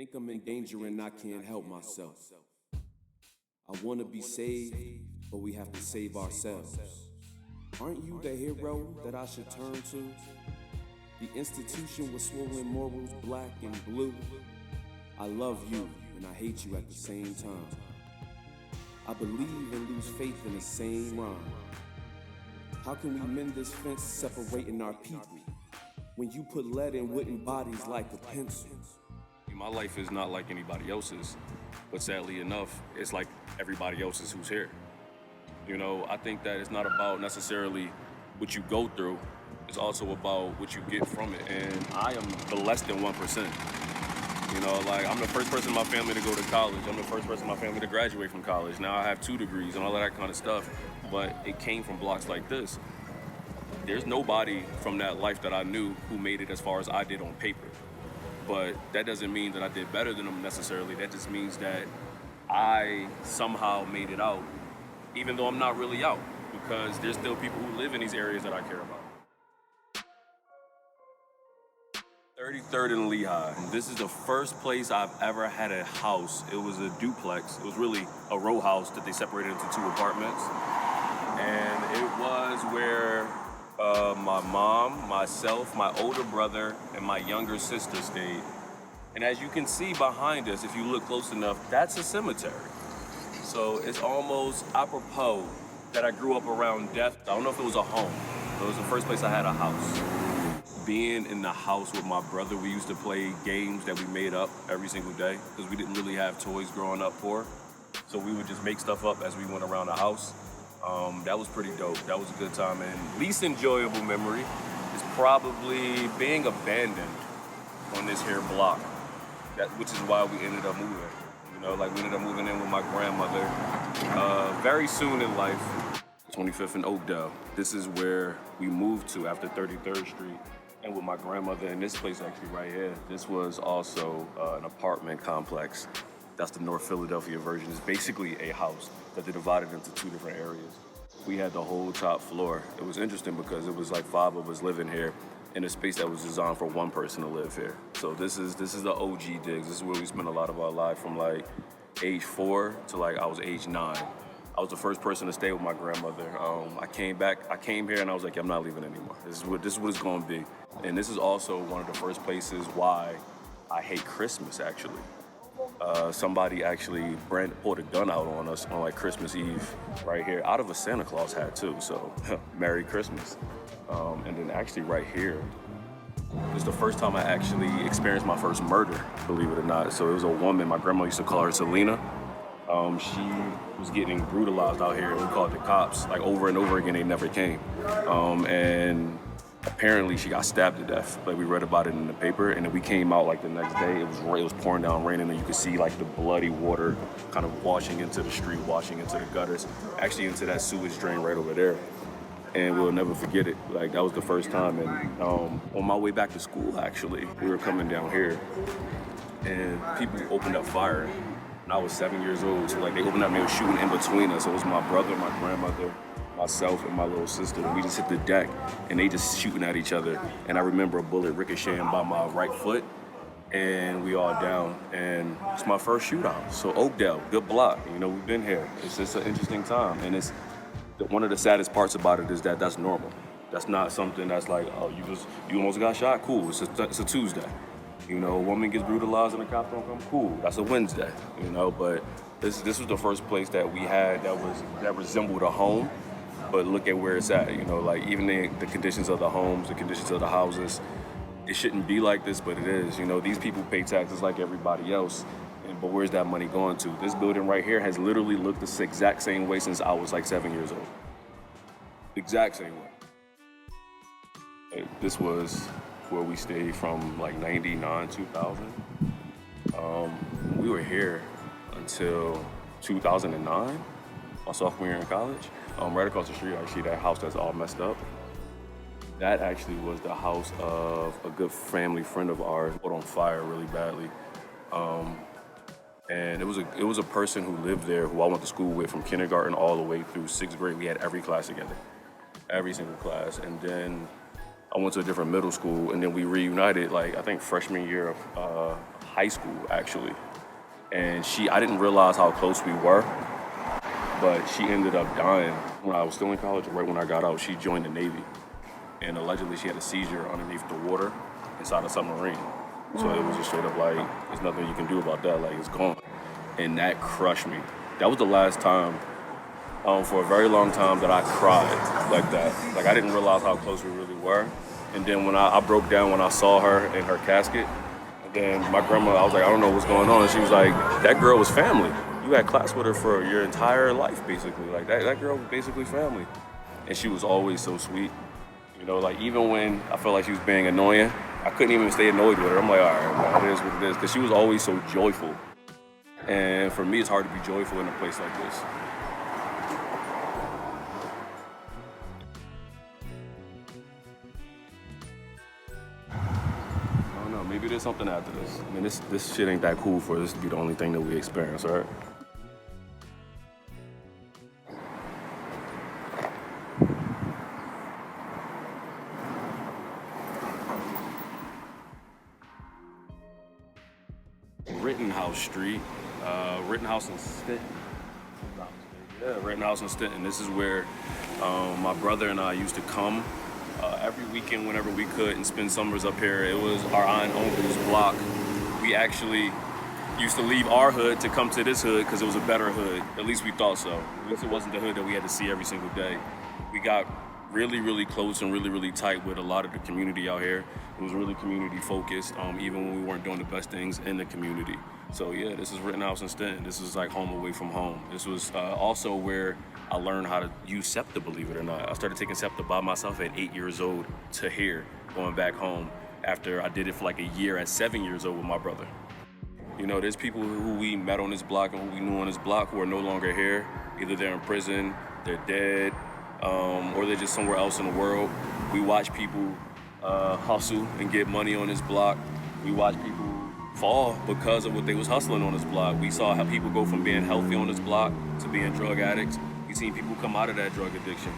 Think I'm in danger and I can't help myself. I wanna be saved, but we have to save ourselves. Aren't you the hero that I should turn to? The institution with swollen morals, black and blue. I love you and I hate you at the same time. I believe and lose faith in the same rhyme. How can we mend this fence separating our people when you put lead in wooden bodies like a pencil? My life is not like anybody else's, but sadly enough, it's like everybody else's who's here. You know, I think that it's not about necessarily what you go through, it's also about what you get from it. And I am the less than 1%. You know, like I'm the first person in my family to go to college. I'm the first person in my family to graduate from college. Now I have 2 degrees and all of that kind of stuff, but it came from blocks like this. There's nobody from that life that I knew who made it as far as I did on paper. But that doesn't mean that I did better than them necessarily. That just means that I somehow made it out, even though I'm not really out, because there's still people who live in these areas that I care about. 33rd and Lehigh. This is the first place I've ever had a house. It was a duplex. It was really a row house that they separated into 2 apartments. And it was where my mom, myself, my older brother, and my younger sister stayed. And as you can see behind us, if you look close enough, that's a cemetery. So it's almost apropos that I grew up around death. I don't know if it was a home, but it was the first place I had a house. Being in the house with my brother, we used to play games that we made up every single day because we didn't really have toys growing up poor. So we would just make stuff up as we went around the house. That was pretty dope. That was a good time. And least enjoyable memory is probably being abandoned on this here block, which is why we ended up moving. You know, like we ended up moving in with my grandmother very soon in life. 25th and Oakdale. This is where we moved to after 33rd Street. And with my grandmother in this place actually right here. This was also an apartment complex. That's the North Philadelphia version. It's basically a house that they divided into 2 different areas. We had the whole top floor. It was interesting because it was like 5 of us living here in a space that was designed for 1 person to live here. So this is the OG digs. This is where we spent a lot of our life from like age 4 to like I was age 9. I was the first person to stay with my grandmother. I came here and I was like, I'm not leaving anymore. This is what it's gonna be. And this is also one of the first places why I hate Christmas actually. Somebody actually pulled a gun out on us on like Christmas Eve right here out of a Santa Claus hat too, so Merry Christmas. And then actually right here was the first time I actually experienced my first murder, believe it or not. So it was a woman, my grandma used to call her Selena. She was getting brutalized out here and we called the cops like over and over again, they never came. And apparently she got stabbed to death. Like we read about it in the paper, and then we came out like the next day. It was pouring down raining, and you could see like the bloody water kind of washing into the street, washing into the gutters, actually into that sewage drain right over there. And we'll never forget it. Like that was the first time. And on my way back to school, actually, we were coming down here, and people opened up fire. And I was 7 years old, so like they opened up and they were shooting in between us. So it was my brother, my grandmother, myself and my little sister, and we just hit the deck and they just shooting at each other. And I remember a bullet ricocheting by my right foot and we all down. And it's my first shootout. So Oakdale, good block. You know, we've been here. It's just an interesting time. And it's one of the saddest parts about it is that that's normal. That's not something that's like, oh, you almost got shot? Cool, it's a Tuesday. You know, a woman gets brutalized and the cops don't come? Cool, that's a Wednesday. You know, but this was the first place that we had that resembled a home. But look at where it's at, you know, like even the conditions of the homes, the conditions of the houses, it shouldn't be like this, but it is. You know, these people pay taxes like everybody else, but where's that money going to? This building right here has literally looked the exact same way since I was like 7 years old. Exact same way. This was where we stayed from like 99, 2000. We were here until 2009, my sophomore year in college. Right across the street, actually, that house that's all messed up. That actually was the house of a good family friend of ours, put on fire really badly. And it was a person who lived there who I went to school with from kindergarten all the way through 6th grade. We had every class together, every single class. And then I went to a different middle school, and then we reunited, like, I think freshman year of high school, actually. And I didn't realize how close we were, but she ended up dying when I was still in college. Right when I got out, she joined the Navy. And allegedly she had a seizure underneath the water inside a submarine. So it was just straight up like, there's nothing you can do about that, like, it's gone. And that crushed me. That was the last time, for a very long time, that I cried like that. Like, I didn't realize how close we really were. And then when I broke down when I saw her in her casket, and then my grandma, I was like, I don't know what's going on. And she was like, that girl was family. You had class with her for your entire life, basically. Like, that girl was basically family. And she was always so sweet. You know, like, even when I felt like she was being annoying, I couldn't even stay annoyed with her. I'm like, all right, man, it is what it is. Because she was always so joyful. And for me, it's hard to be joyful in a place like this. I don't know, maybe there's something after this. I mean, this shit ain't that cool for this to be the only thing that we experience, all right? Rittenhouse Street, Rittenhouse in Stenton. Yeah, Rittenhouse in Stenton. This is where my brother and I used to come every weekend whenever we could and spend summers up here. It was our aunt and uncle's block. We actually used to leave our hood to come to this hood because it was a better hood. At least we thought so. At least it wasn't the hood that we had to see every single day. We got really, really close and really, really tight with a lot of the community out here. It was really community focused, even when we weren't doing the best things in the community. So yeah, this is Rittenhouse in Stenton. This is like home away from home. This was also where I learned how to use SEPTA, believe it or not. I started taking SEPTA by myself at 8 years old to here, going back home after I did it for like a year at 7 years old with my brother. You know, there's people who we met on this block and who we knew on this block who are no longer here. Either they're in prison, they're dead, or they're just somewhere else in the world. We watch people hustle and get money on this block. We watch people fall because of what they was hustling on this block. We saw how people go from being healthy on this block to being drug addicts. We seen people come out of that drug addiction.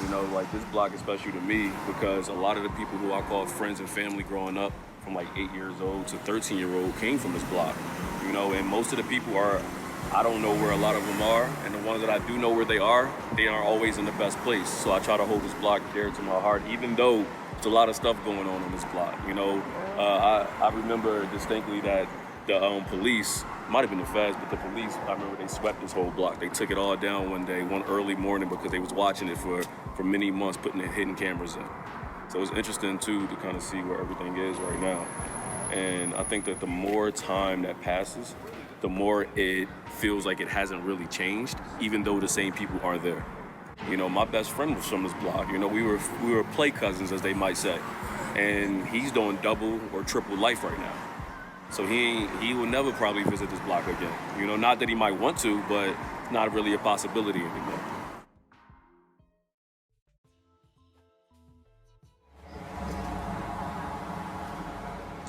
You know, like this block is special to me because a lot of the people who I called friends and family growing up from like 8 years old to 13-year-old came from this block. You know, and most of the people I don't know where a lot of them are, and the ones that I do know where they are always in the best place. So I try to hold this block dear to my heart, even though there's a lot of stuff going on this block. You know, I remember distinctly that the police, might have been the feds, but the police, I remember they swept this whole block. They took it all down one day, one early morning, because they was watching it for many months, putting the hidden cameras in. So it's interesting too to kind of see where everything is right now. And I think that the more time that passes, the more it feels like it hasn't really changed, even though the same people are there. You know, my best friend was from this block. You know, we were play cousins, as they might say. And he's doing double or triple life right now. So he will never probably visit this block again. You know, not that he might want to, but it's not really a possibility anymore.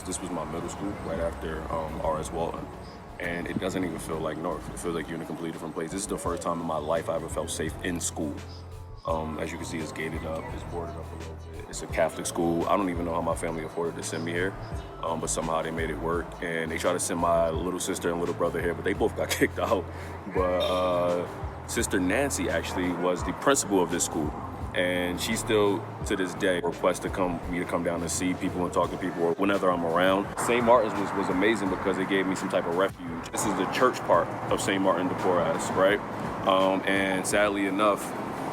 This was my middle school right after R.S. Walton. And it doesn't even feel like North. It feels like you're in a completely different place. This is the first time in my life I ever felt safe in school. As you can see, it's gated up, it's boarded up a little bit. It's a Catholic school. I don't even know how my family afforded to send me here, but somehow they made it work. And they tried to send my little sister and little brother here, but they both got kicked out. But Sister Nancy actually was the principal of this school. And she still, to this day, requests me to come down and see people and talk to people whenever I'm around. St. Martin's was amazing because it gave me some type of refuge. This is the church part of St. Martin de Porres, right? And sadly enough,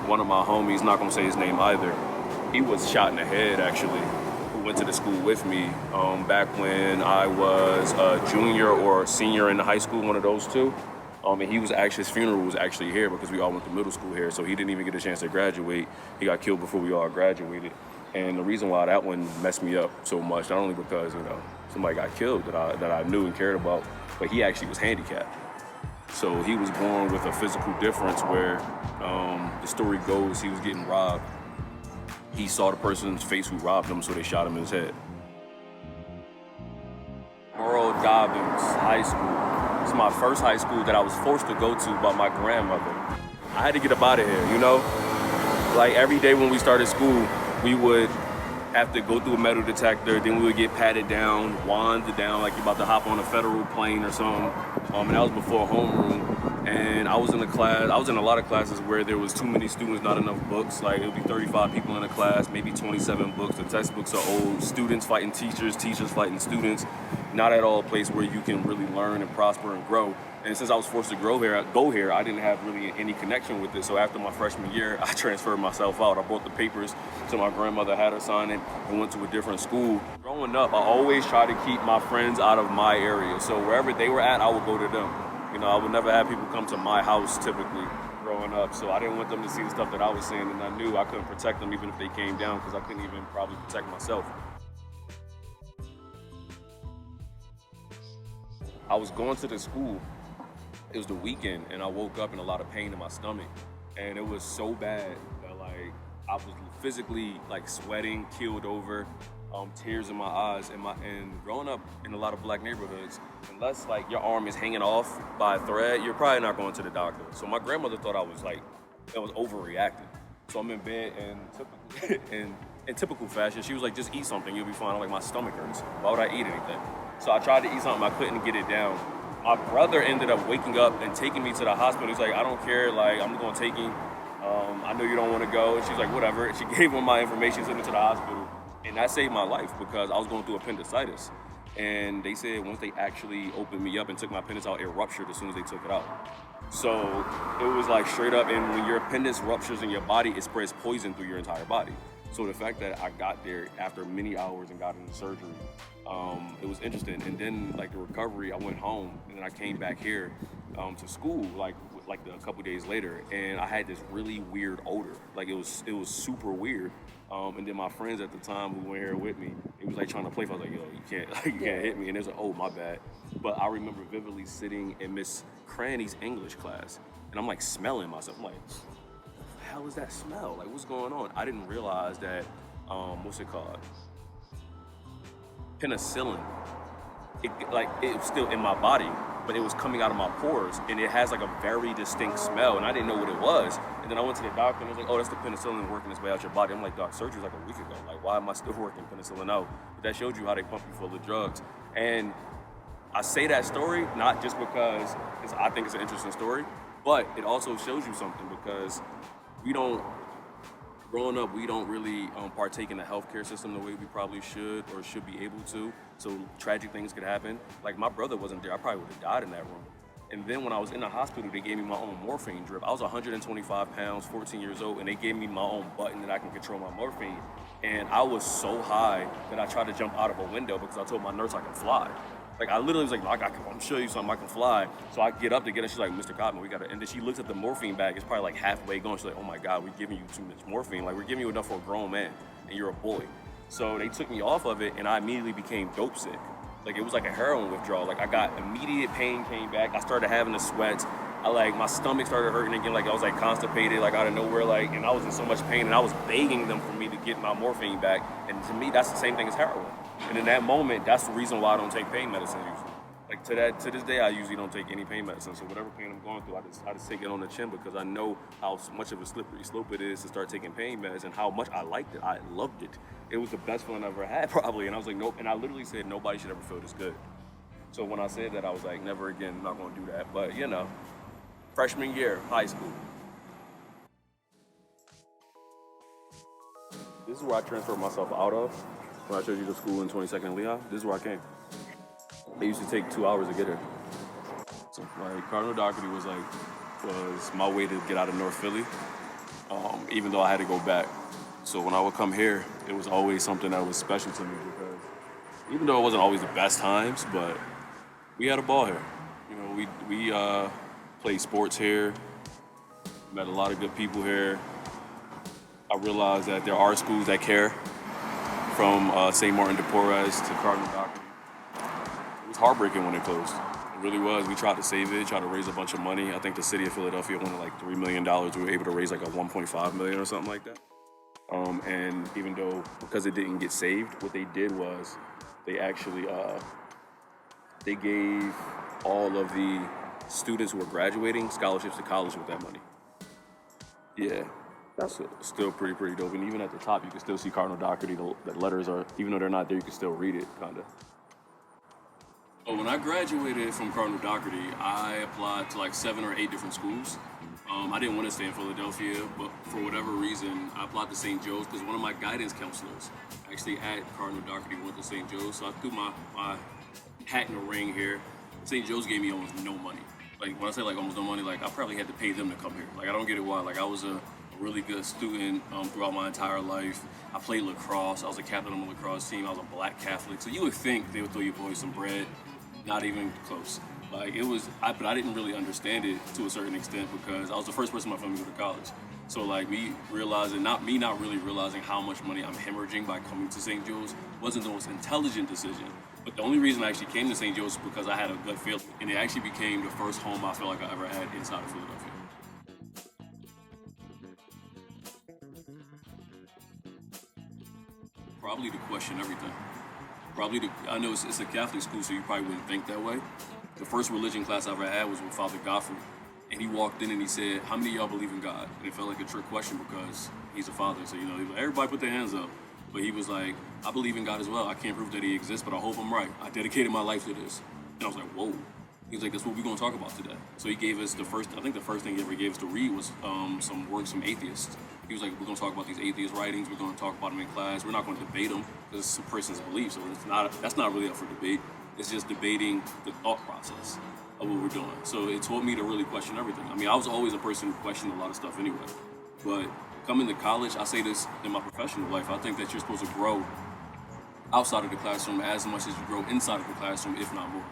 one of my homies, not gonna say his name either, he was shot in the head actually, who went to the school with me back when I was a junior or senior in the high school, one of those two. And his funeral was actually here because we all went to middle school here, so he didn't even get a chance to graduate. He got killed before we all graduated. And the reason why that one messed me up so much, not only because, you know, somebody got killed that I knew and cared about, but he actually was handicapped. So he was born with a physical difference where the story goes he was getting robbed. He saw the person's face who robbed him, so they shot him in his head. Earl Dobbins High School. It's my first high school that I was forced to go to by my grandmother. I had to get up out of here, you know? Like every day when we started school, we would have to go through a metal detector. Then we would get patted down, wanded down like you're about to hop on a federal plane or something. And that was before homeroom. And I was in a lot of classes where there was too many students, not enough books. Like it would be 35 people in a class, maybe 27 books. The textbooks are old. Students fighting teachers, teachers fighting students. Not at all a place where you can really learn and prosper and grow. And since I was forced to go here, I didn't have really any connection with it. So after my freshman year, I transferred myself out. I brought the papers, so my grandmother had her sign it, and went to a different school. Growing up, I always tried to keep my friends out of my area. So wherever they were at, I would go to them. You know, I would never have people come to my house typically growing up. So I didn't want them to see the stuff that I was seeing, and I knew I couldn't protect them even if they came down because I couldn't even probably protect myself. I was going to the school. It was the weekend, and I woke up in a lot of pain in my stomach, and it was so bad that like I was physically like sweating, keeled over, tears in my eyes, and growing up in a lot of black neighborhoods, unless like your arm is hanging off by a thread, you're probably not going to the doctor. So my grandmother thought I was overreacting. So I'm in bed, and in typical fashion, she was like, "Just eat something, you'll be fine." I'm like, my stomach hurts. Why would I eat anything? So I tried to eat something, I couldn't get it down. My brother ended up waking up and taking me to the hospital. He's like, "I don't care, like, I'm gonna take you. I know you don't wanna go." And she's like, "Whatever." She gave him my information, sent me to the hospital. And that saved my life because I was going through appendicitis. And they said once they actually opened me up and took my appendix out, it ruptured as soon as they took it out. So it was like straight up, and when your appendix ruptures in your body, it spreads poison through your entire body. So the fact that I got there after many hours and got into surgery, it was interesting. And then like the recovery, I went home and then I came back here to school like a couple days later, and I had this really weird odor. Like it was super weird. And then my friends at the time who were here with me, it was like trying to play. I was like, "Yo, you can't hit me." And they was like, "Oh, my bad." But I remember vividly sitting in Miss Cranny's English class, and I'm like smelling myself. I'm like, "What the hell is that smell? Like, what's going on?" I didn't realize that, what's it called? Penicillin. It was still in my body, but it was coming out of my pores, and it has like a very distinct smell, and I didn't know what it was. And then I went to the doctor, and he was like, "Oh, that's the penicillin working its way out your body." I'm like, "Doc, surgery was like a week ago. Like, why am I still working penicillin out?" But that showed you how they pump you full of drugs. And I say that story not just because I think it's an interesting story, but it also shows you something because growing up, we don't really partake in the healthcare system the way we probably should or should be able to. So tragic things could happen. Like my brother wasn't there, I probably would have died in that room. And then when I was in the hospital, they gave me my own morphine drip. I was 125 pounds, 14 years old, and they gave me my own button that I can control my morphine. And I was so high that I tried to jump out of a window because I told my nurse I can fly. Like I literally was like, "I'm showing you something, I can fly." So I get up to get it. She's like, "Mr. Cottman, we got it." And then she looks at the morphine bag. It's probably like halfway gone. She's like, "Oh my God, we're giving you too much morphine. Like we're giving you enough for a grown man, and you're a boy." So they took me off of it, and I immediately became dope sick. Like it was like a heroin withdrawal. Like I got immediate pain came back. I started having the sweats. My stomach started hurting again. Like I was like constipated, like out of nowhere. Like, and I was in so much pain, and I was begging them for me to get my morphine back. And to me, that's the same thing as heroin. And in that moment, that's the reason why I don't take pain medicine usually. Like to this day, I usually don't take any pain medicine. So whatever pain I'm going through, I just take it on the chin because I know how much of a slippery slope it is to start taking pain meds and how much I liked it. I loved it. It was the best feeling I ever had probably. And I was like, nope. And I literally said nobody should ever feel this good. So when I said that, I was like, never again, I'm not going to do that. But freshman year, high school. This is where I transferred myself out of. When I showed you the school in 22nd and Lehigh, this is where I came. It used to take 2 hours to get here. So Cardinal Doherty was my way to get out of North Philly, even though I had to go back. So when I would come here, it was always something that was special to me because even though it wasn't always the best times, but we had a ball here. We played sports here, met a lot of good people here. I realized that there are schools that care, from St. Martin de Porres to Cardinal Doherty. It was heartbreaking when it closed. It really was. We tried to save it, tried to raise a bunch of money. I think the city of Philadelphia wanted like $3 million. We were able to raise like a $1.5 million or something like that. And even though, because it didn't get saved, what they did was they actually, they gave all of the students who were graduating scholarships to college with that money. Yeah. So, still pretty dope. And even at the top, you can still see Cardinal Doherty. The letters are, even though they're not there, you can still read it, kind of. Oh, when I graduated from Cardinal Doherty, I applied to like 7 or 8 different schools. I didn't want to stay in Philadelphia, but for whatever reason, I applied to St. Joe's because one of my guidance counselors actually at Cardinal Doherty went to St. Joe's. So I threw my hat in the ring here. St. Joe's gave me almost no money. Like when I say like almost no money, like I probably had to pay them to come here. Like I don't get it why. Like I was a really good student throughout my entire life. I played lacrosse. I was a captain on the lacrosse team. I was a black Catholic. So you would think they would throw your boys some bread. Not even close. Like it was, but I didn't really understand it to a certain extent because I was the first person in my family to go to college. So like me realizing, not really realizing how much money I'm hemorrhaging by coming to St. Joe's wasn't the most intelligent decision. But the only reason I actually came to St. Joe's was because I had a gut feeling, and it actually became the first home I felt like I ever had inside of Philadelphia. Probably to question everything. I know it's a Catholic school, so you probably wouldn't think that way. The first religion class I ever had was with Father Godfrey. And he walked in and he said, how many of y'all believe in God? And it felt like a trick question because he's a father. So, he was like, everybody put their hands up. But he was like, I believe in God as well. I can't prove that he exists, but I hope I'm right. I dedicated my life to this. And I was like, whoa. He was like, that's what we're going to talk about today. So he gave us the first thing he ever gave us to read was some works from atheists. He was like, we're going to talk about these atheist writings. We're going to talk about them in class. We're not going to debate them because it's a person's belief. So that's not really up for debate. It's just debating the thought process of what we're doing. So it taught me to really question everything. I mean, I was always a person who questioned a lot of stuff anyway. But coming to college, I say this in my professional life, I think that you're supposed to grow outside of the classroom as much as you grow inside of the classroom, if not more.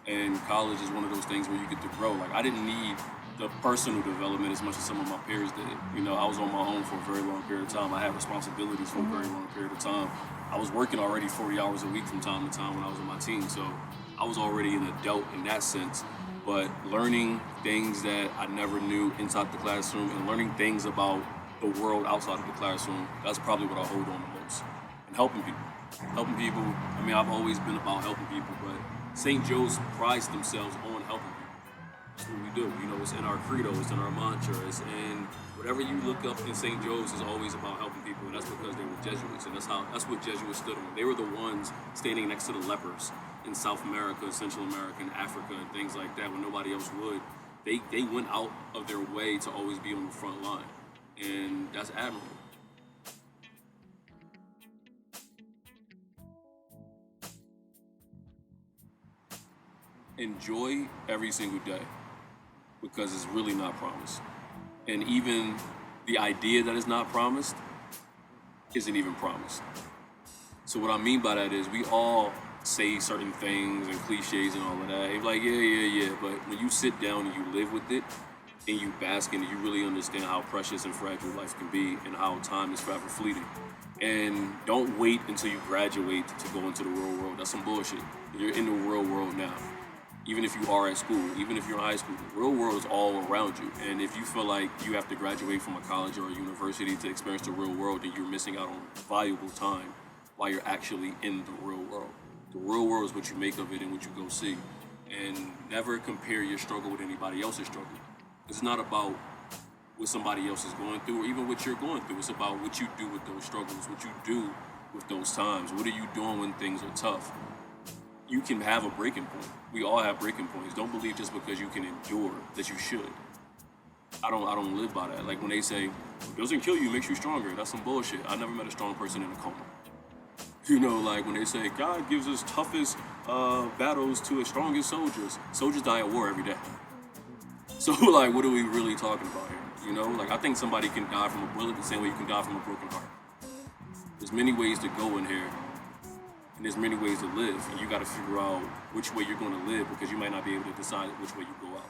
And college is one of those things where you get to grow. Like I didn't need the personal development as much as some of my peers did. I was on my own for a very long period of time. I had responsibilities for a very long period of time. I was working already 40 hours a week from time to time when I was on my team. So I was already an adult in that sense. But learning things that I never knew inside the classroom and learning things about the world outside of the classroom, that's probably what I hold on the most. And helping people. Helping people, I mean, I've always been about helping people, but St. Joe's prides themselves on helping people. That's what we do. It's in our credo, it's in our mantra, it's in whatever you look up in St. Joe's is always about helping people, and that's because they were Jesuits, and that's what Jesuits stood on. They were the ones standing next to the lepers in South America, Central America, and Africa, and things like that when nobody else would. They went out of their way to always be on the front line, and that's admirable. Enjoy every single day because it's really not promised. And even the idea that it's not promised isn't even promised. So what I mean by that is we all say certain things and cliches and all of that. You're like, yeah. But when you sit down and you live with it and you bask in it, you really understand how precious and fragile life can be and how time is forever fleeting. And don't wait until you graduate to go into the real world. That's some bullshit. You're in the real world now. Even if you are at school, even if you're in high school, the real world is all around you. And if you feel like you have to graduate from a college or a university to experience the real world, then you're missing out on valuable time while you're actually in the real world. The real world is what you make of it and what you go see. And never compare your struggle with anybody else's struggle. It's not about what somebody else is going through or even what you're going through. It's about what you do with those struggles, what you do with those times. What are you doing when things are tough? You can have a breaking point. We all have breaking points. Don't believe just because you can endure that you should. I don't live by that. Like when they say, it doesn't kill you, it makes you stronger. That's some bullshit. I never met a strong person in a coma. Like when they say God gives us toughest battles to his strongest soldiers. Soldiers die at war every day. So like, what are we really talking about here? Like I think somebody can die from a bullet the same way you can die from a broken heart. There's many ways to go in here. And there's many ways to live, and you got to figure out which way you're going to live because you might not be able to decide which way you go out.